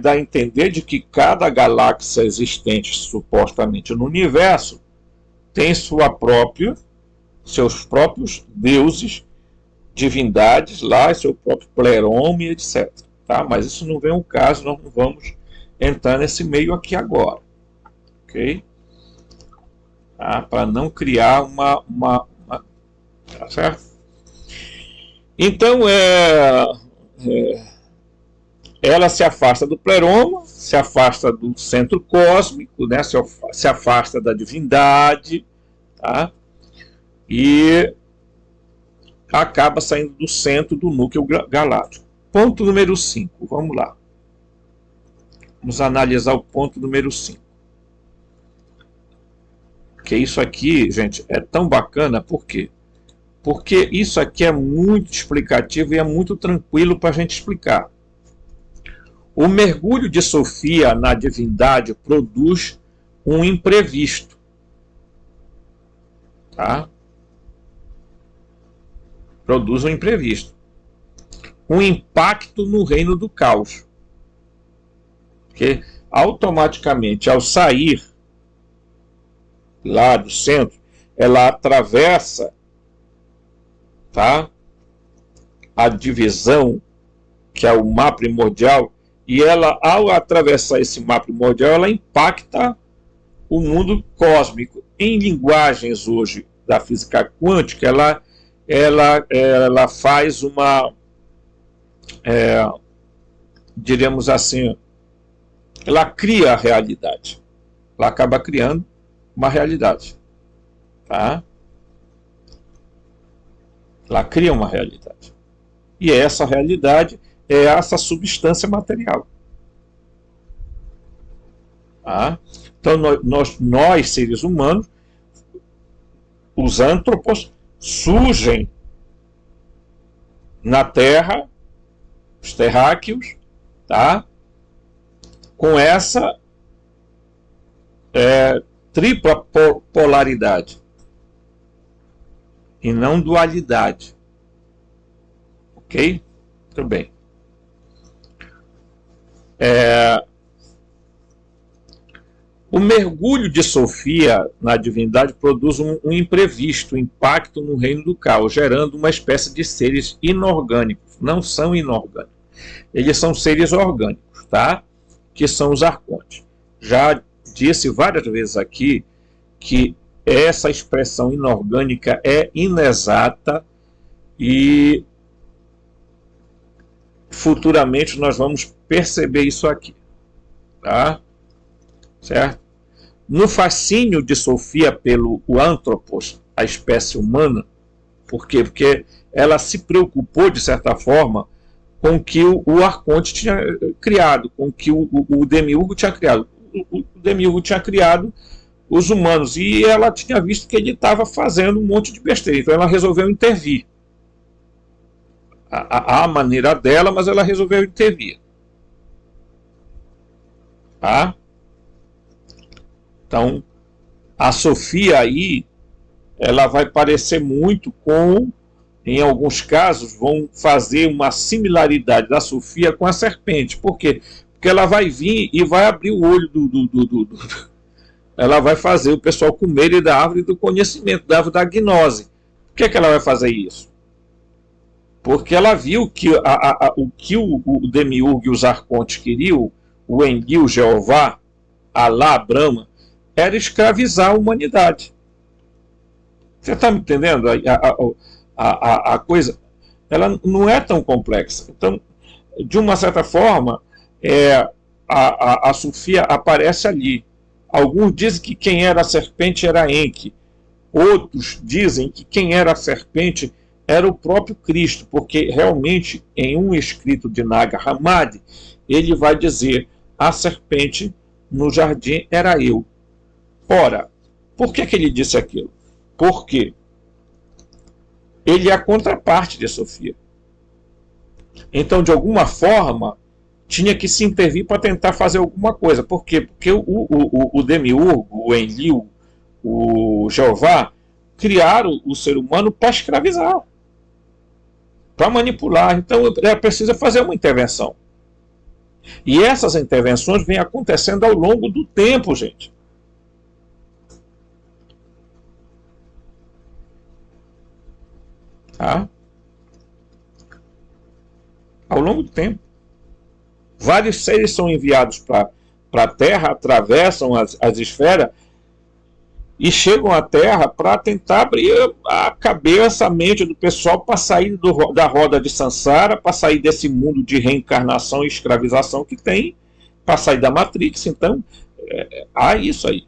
dar a entender de que cada galáxia existente supostamente no universo tem seus próprios deuses, divindades lá, seu próprio pleroma, etc. Tá? Mas isso não vem ao caso, nós não vamos entrar nesse meio aqui agora. Ok? Tá? Para não criar tá certo? Então, ela se afasta do pleroma, se afasta do centro cósmico, né? se afasta da divindade, tá? E acaba saindo do centro do núcleo galáctico. Ponto número 5, vamos lá. Vamos analisar o ponto número 5. Porque isso aqui, gente, é tão bacana, por quê? Porque isso aqui é muito explicativo e é muito tranquilo para a gente explicar. O mergulho de Sofia na divindade produz um imprevisto. Tá? Produz um imprevisto. Um impacto no reino do caos. Porque automaticamente, ao sair lá do centro, ela atravessa, tá? A divisão, que é o mar primordial, e ela, ao atravessar esse mar primordial, ela impacta o mundo cósmico. Em linguagens hoje da física quântica, ela faz diríamos assim, ela cria a realidade. Ela acaba criando uma realidade. Tá? Ela cria uma realidade. E essa realidade é essa substância material. Tá? Então, nós, seres humanos, os antropos, surgem na Terra, os terráqueos, tá? Com essa tripla polaridade e não dualidade. Ok? Muito bem. O mergulho de Sofia na divindade produz um imprevisto, um impacto no reino do caos, gerando uma espécie de seres inorgânicos. Não são inorgânicos. Eles são seres orgânicos, tá? Que são os arcontes. Já disse várias vezes aqui que essa expressão inorgânica é inexata e futuramente nós vamos perceber isso aqui, tá? Certo? No fascínio de Sofia pelo antropos, a espécie humana, por quê? Porque ela se preocupou, de certa forma, com o que o arconte tinha criado, com o que o demiurgo tinha criado. O demiurgo tinha criado os humanos, e ela tinha visto que ele estava fazendo um monte de besteira, então ela resolveu intervir. A maneira dela, mas ela resolveu intervir. Tá? Então, a Sofia aí, ela vai parecer muito com, em alguns casos, vão fazer uma similaridade da Sofia com a serpente. Por quê? Porque ela vai vir e vai abrir o olho ela vai fazer o pessoal comer da árvore do conhecimento, da árvore da gnose. Por que ela vai fazer isso? Porque ela viu que o que o demiurgo e os arcontes queriam, o Enlil, Jeová, Alá, Brahma, era escravizar a humanidade. Você está me entendendo? A coisa, ela não é tão complexa. Então, de uma certa forma, a Sofia aparece ali. Alguns dizem que quem era a serpente era Enki. Outros dizem que quem era a serpente era o próprio Cristo, porque realmente em um escrito de Nag Hammadi, ele vai dizer: a serpente no jardim era eu. Ora, por que ele disse aquilo? Porque ele é a contraparte de Sofia. Então, de alguma forma, tinha que se intervir para tentar fazer alguma coisa. Por quê? Porque o Demiurgo, o Enlil, o Jeová, criaram o ser humano para escravizar, para manipular. Então, é preciso fazer uma intervenção. E essas intervenções vêm acontecendo ao longo do tempo, gente. Tá? Ao longo do tempo. Vários seres são enviados para a Terra, atravessam as esferas e chegam à Terra para tentar abrir a cabeça, a mente do pessoal para sair da roda de Sansara, para sair desse mundo de reencarnação e escravização que tem, para sair da Matrix. Então, há isso aí.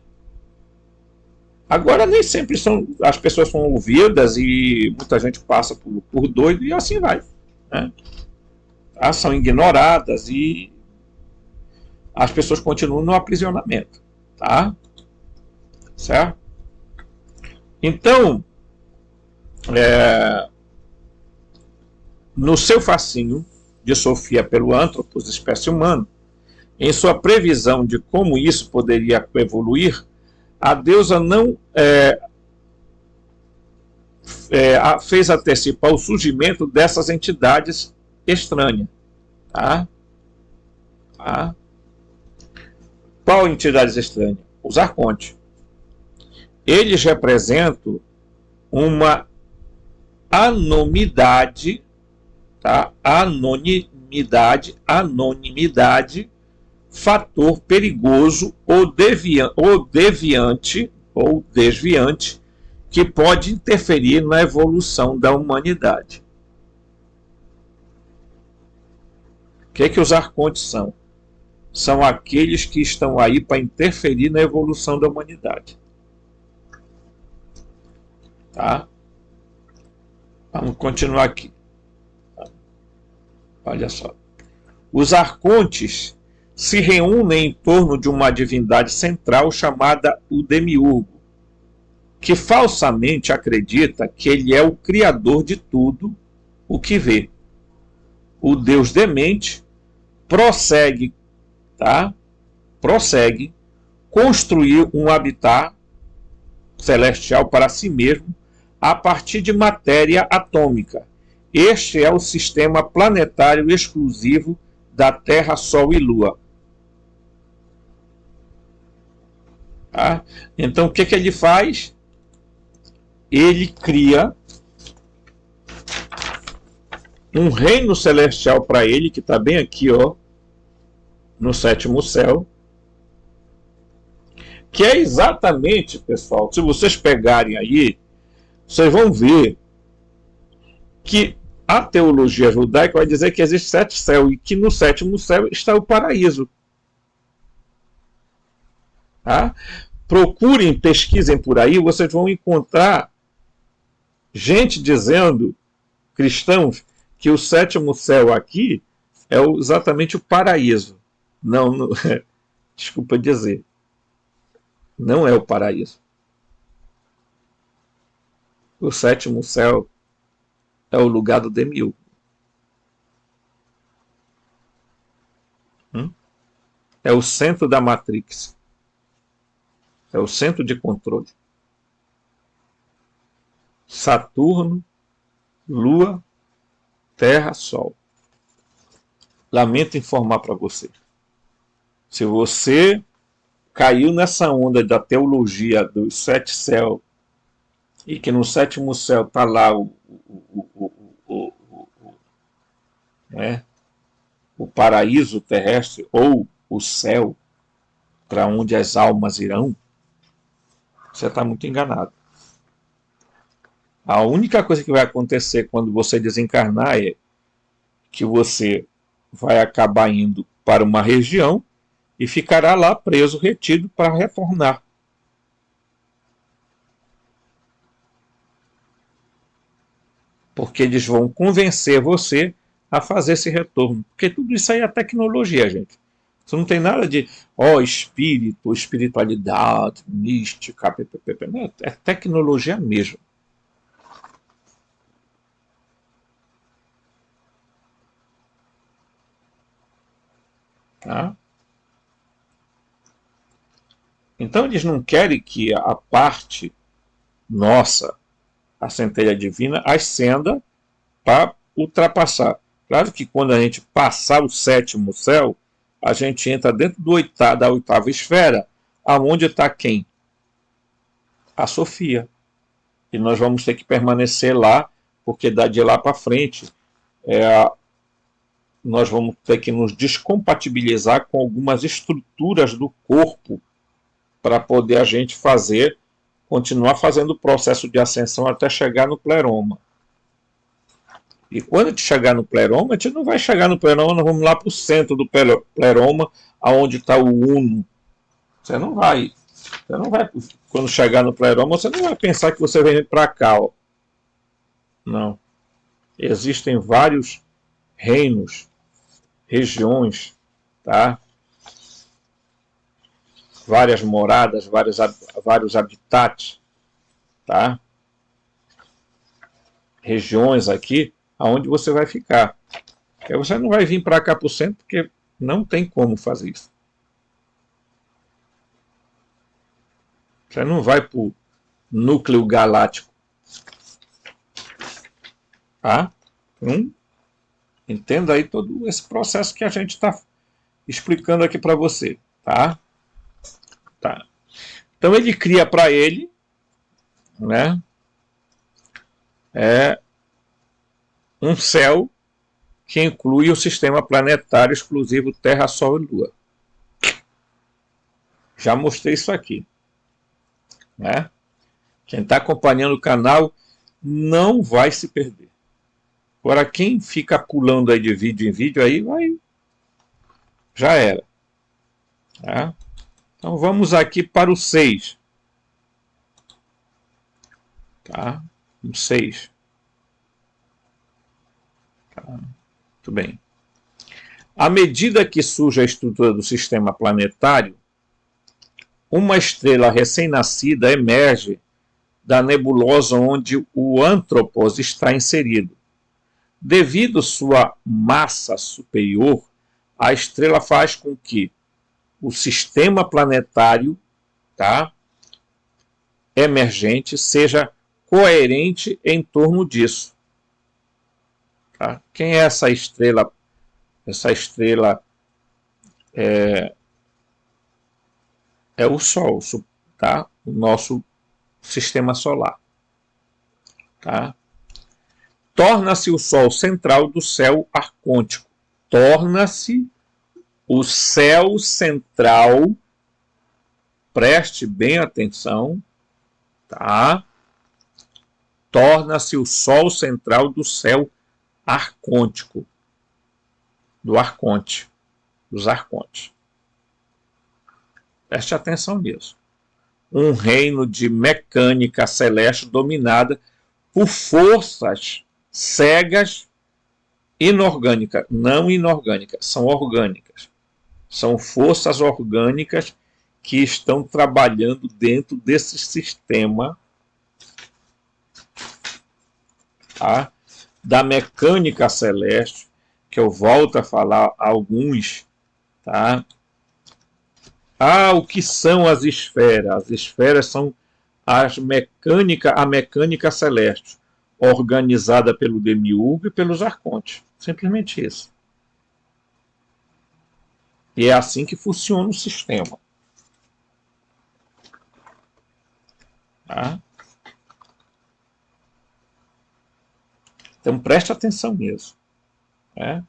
Agora, nem sempre as pessoas são ouvidas e muita gente passa por doido e assim vai. Né? São ignoradas e as pessoas continuam no aprisionamento. Tá? Certo? Então, no seu fascínio de Sofia pelo Antropos, espécie humana, em sua previsão de como isso poderia evoluir, a deusa não fez antecipar o surgimento dessas entidades estranhas. Tá? Tá? Qual entidades estranhas? Os arcontes. Eles representam uma anonimidade, tá? Anonimidade, fator perigoso ou deviante ou desviante que pode interferir na evolução da humanidade. O que os arcontes são? São aqueles que estão aí para interferir na evolução da humanidade. Tá? Vamos continuar aqui. Olha só. Os arcontes se reúnem em torno de uma divindade central chamada o Demiurgo, que falsamente acredita que ele é o criador de tudo o que vê. O Deus demente prossegue construir um habitat celestial para si mesmo a partir de matéria atômica. Este é o sistema planetário exclusivo da Terra, Sol e Lua. Tá? Então, o que ele faz? Ele cria um reino celestial para ele, que está bem aqui, ó, no sétimo céu, que é exatamente, pessoal, se vocês pegarem aí, vocês vão ver que a teologia judaica vai dizer que existe 7 céus e que no sétimo céu está o paraíso. Tá? Procurem, pesquisem por aí, vocês vão encontrar gente dizendo, cristãos, que o sétimo céu aqui é exatamente o paraíso. Não, desculpa dizer, não é o paraíso. O sétimo céu é o lugar do Demiurgo. É o centro da Matrix. É o centro de controle. Saturno, Lua, Terra, Sol. Lamento informar para você. Se você caiu nessa onda da teologia dos 7 céus e que no sétimo céu está lá o paraíso terrestre ou o céu, para onde as almas irão, você está muito enganado. A única coisa que vai acontecer quando você desencarnar é que você vai acabar indo para uma região e ficará lá preso, retido, para retornar. Porque eles vão convencer você a fazer esse retorno. Porque tudo isso aí é tecnologia, gente. Isso não tem nada de espírito, espiritualidade, mística, não, é tecnologia mesmo. Tá? Então eles não querem que a parte nossa, a centelha divina, ascenda para ultrapassar. Claro que quando a gente passar o sétimo céu, a gente entra dentro da oitava esfera, aonde está quem? A Sofia. E nós vamos ter que permanecer lá, porque de lá para frente nós vamos ter que nos descompatibilizar com algumas estruturas do corpo para poder a gente continuar fazendo o processo de ascensão até chegar no pleroma. E quando a gente chegar no pleroma, a gente não vai chegar no pleroma, nós vamos lá para o centro do pleroma, aonde está o Uno. Você não vai. Quando chegar no pleroma, você não vai pensar que você vem para cá. Ó. Não. Existem vários reinos, regiões, tá? Várias moradas, vários habitats, tá? Regiões aqui, aonde você vai ficar. Aí você não vai vir para cá para o centro, porque não tem como fazer isso. Você não vai para o núcleo galáctico. Tá? Entenda aí todo esse processo que a gente está explicando aqui para você. Tá? Tá. Então ele cria para ele, né, um céu que inclui o sistema planetário exclusivo Terra, Sol e Lua. Já mostrei isso aqui. Né? Quem está acompanhando o canal não vai se perder. Agora, quem fica pulando aí de vídeo em vídeo, aí já era. Tá? Então, vamos aqui para o 6. Tá? O 6. Tá? Muito bem. À medida que surge a estrutura do sistema planetário, uma estrela recém-nascida emerge da nebulosa onde o Antropos está inserido. Devido sua massa superior, a estrela faz com que o sistema planetário, tá, emergente seja coerente em torno disso. Tá? Quem é essa estrela? Essa estrela é o Sol, tá? O nosso sistema solar. Tá? Torna-se o Sol central do céu arcôntico. Torna-se o céu central, preste bem atenção, tá? Torna-se o Sol central do céu arcôntico, do arconte, dos arcontes. Preste atenção nisso. Um reino de mecânica celeste dominada por forças cegas inorgânicas, não inorgânicas, são orgânicas. São forças orgânicas que estão trabalhando dentro desse sistema, tá? Da mecânica celeste, que eu volto a falar alguns, tá? O que são as esferas? As esferas são a mecânica celeste, organizada pelo Demiurgo e pelos arcontes. Simplesmente isso. E é assim que funciona o sistema. Tá? Então preste atenção nisso. Né?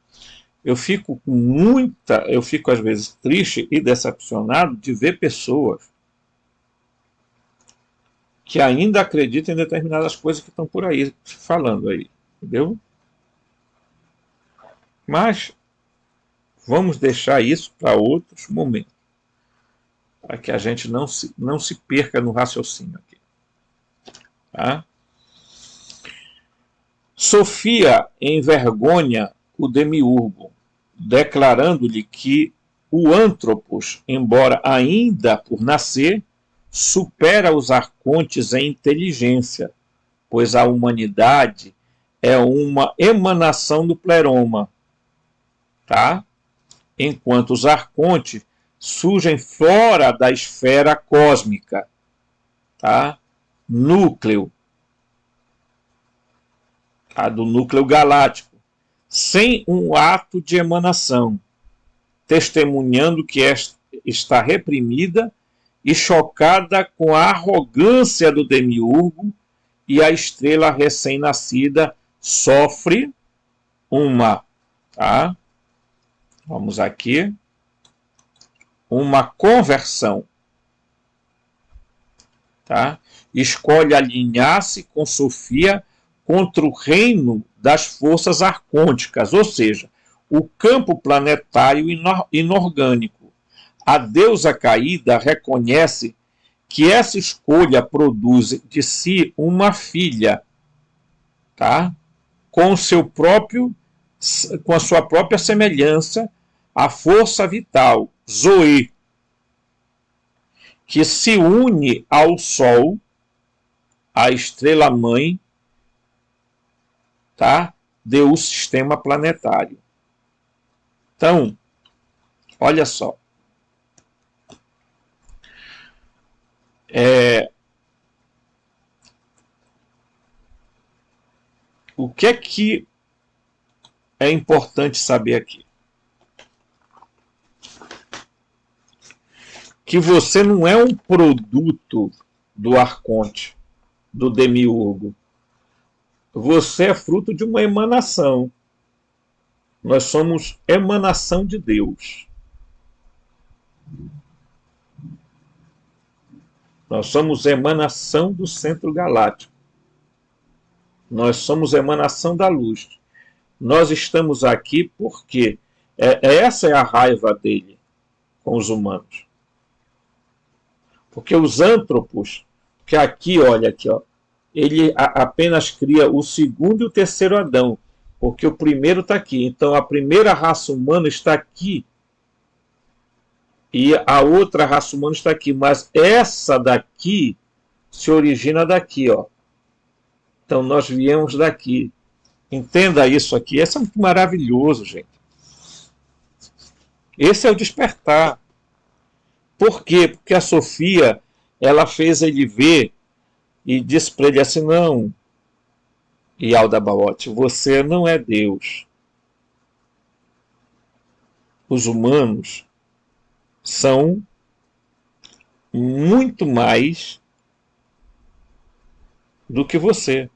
eu fico às vezes triste e decepcionado de ver pessoas que ainda acreditam em determinadas coisas que estão por aí falando aí, entendeu? Mas vamos deixar isso para outros momentos, para que a gente não se perca no raciocínio aqui. Tá? Sofia envergonha o demiurgo, declarando-lhe que o Antropos, embora ainda por nascer, supera os arcontes em inteligência, pois a humanidade é uma emanação do pleroma, tá? Enquanto os arcontes surgem fora da esfera cósmica, tá? Núcleo, tá? Do núcleo galáctico, sem um ato de emanação, testemunhando que está reprimida e chocada com a arrogância do demiurgo, e a estrela recém-nascida sofre uma, tá? Vamos aqui, uma conversão, tá? Escolhe alinhar-se com Sofia contra o reino das forças arcônticas, ou seja, o campo planetário inorgânico. A deusa caída reconhece que essa escolha produz de si uma filha, tá? Com a sua própria semelhança, a força vital, Zoe, que se une ao Sol, a estrela-mãe, tá? Do sistema planetário. Então, olha só. O que é importante saber aqui? Que você não é um produto do arconte, do demiurgo. Você é fruto de uma emanação. Nós somos emanação de Deus. Nós somos emanação do centro galáctico. Nós somos emanação da luz. Nós estamos aqui porque essa é a raiva dele com os humanos. Porque os antropos, que aqui, olha aqui, ó, ele apenas cria o segundo e o terceiro Adão, porque o primeiro está aqui. Então a primeira raça humana está aqui e a outra raça humana está aqui, mas essa daqui se origina daqui, ó. Então nós viemos daqui. Entenda isso aqui. Isso é muito maravilhoso, gente. Esse é o despertar. Por quê? Porque a Sofia, ela fez ele ver e disse para ele assim, não, Yaldabaoth, você não é Deus. Os humanos são muito mais do que você.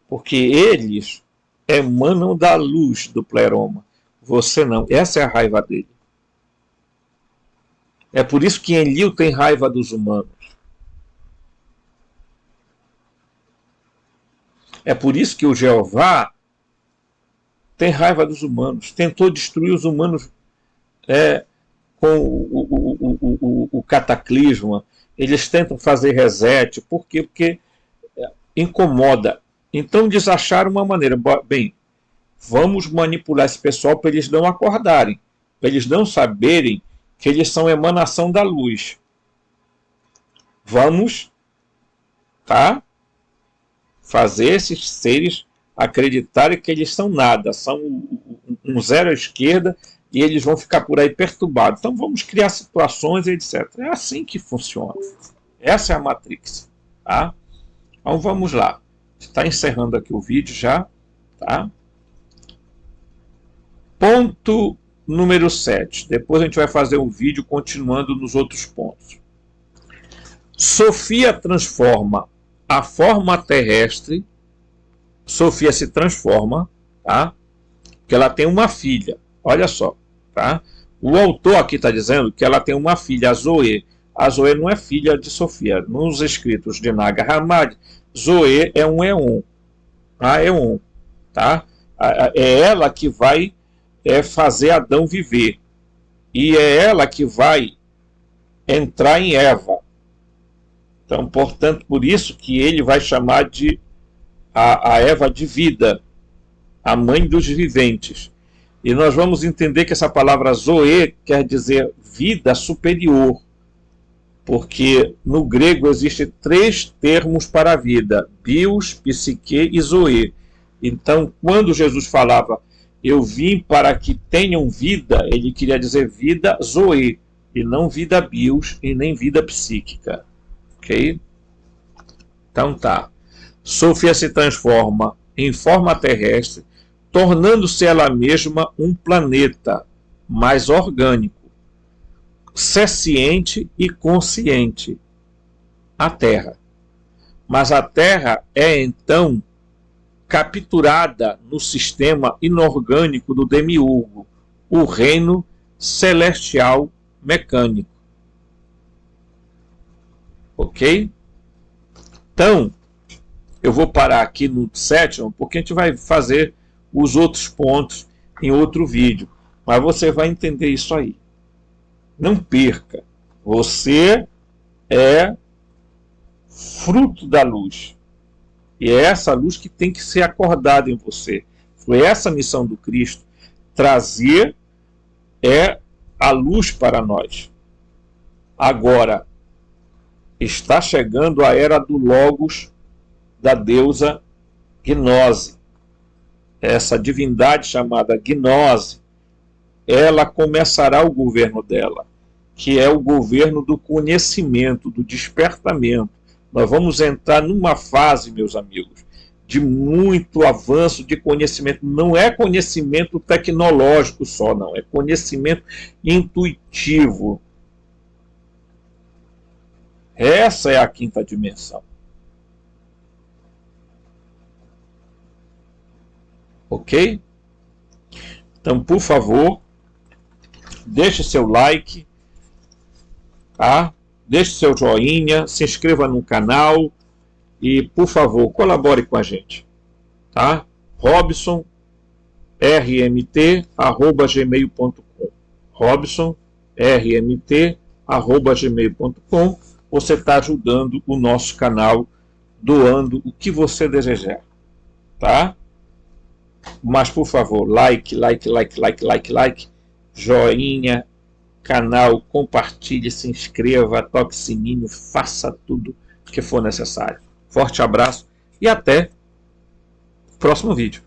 Porque eles emanam da luz do pleroma. Você não. Essa é a raiva dele. É por isso que Enlil tem raiva dos humanos. É por isso que o Jeová tem raiva dos humanos. Tentou destruir os humanos com o cataclisma. Eles tentam fazer reset. Por quê? Porque incomoda. Então eles acharam uma maneira. Bem, vamos manipular esse pessoal para eles não acordarem. Para eles não saberem que eles são emanação da luz. Vamos, tá? Fazer esses seres acreditarem que eles são nada, são um zero à esquerda e eles vão ficar por aí perturbados. Então vamos criar situações, etc. É assim que funciona. Essa é a Matrix. Tá? Então vamos lá. Está encerrando aqui o vídeo já. Tá? Ponto número 7. Depois a gente vai fazer um vídeo continuando nos outros pontos. Sofia transforma a forma terrestre. Sofia se transforma, tá? Porque ela tem uma filha. Olha só, tá? O autor aqui está dizendo que ela tem uma filha, a Zoe. A Zoe não é filha de Sofia. Nos escritos de Nag Hammadi, Zoe é um Eon. A Eon, tá? É ela que vai fazer Adão viver. E é ela que vai entrar em Eva. Então, portanto, por isso que ele vai chamar de a Eva de vida, a mãe dos viventes. E nós vamos entender que essa palavra Zoe quer dizer vida superior, porque no grego existem 3 termos para a vida: bios, psique e zoe. Então, quando Jesus falava eu vim para que tenham vida, ele queria dizer vida zoe, e não vida bios e nem vida psíquica. Ok? Então tá. Sofia se transforma em forma terrestre, tornando-se ela mesma um planeta mais orgânico, senciente e consciente, a Terra. Mas a Terra é então capturada no sistema inorgânico do demiurgo, o reino celestial mecânico. Ok? Então, eu vou parar aqui no 7º, porque a gente vai fazer os outros pontos em outro vídeo. Mas você vai entender isso aí. Não perca. Você é fruto da luz. E é essa luz que tem que ser acordada em você. Foi essa a missão do Cristo. Trazer a luz para nós. Agora, está chegando a era do Logos da deusa Gnose. Essa divindade chamada Gnose, ela começará o governo dela, que é o governo do conhecimento, do despertamento. Nós vamos entrar numa fase, meus amigos, de muito avanço de conhecimento. Não é conhecimento tecnológico só, não. É conhecimento intuitivo. Essa é a 5ª dimensão. Ok? Então, por favor, deixe seu like, tá? Deixe seu joinha, se inscreva no canal e, por favor, colabore com a gente. Tá? Robson, rmt@gmail.com. Robson, rmt@gmail.com. Você está ajudando o nosso canal, doando o que você desejar. Tá? Mas, por favor, like, joinha, canal, compartilhe, se inscreva, toque sininho, faça tudo que for necessário. Forte abraço e até o próximo vídeo.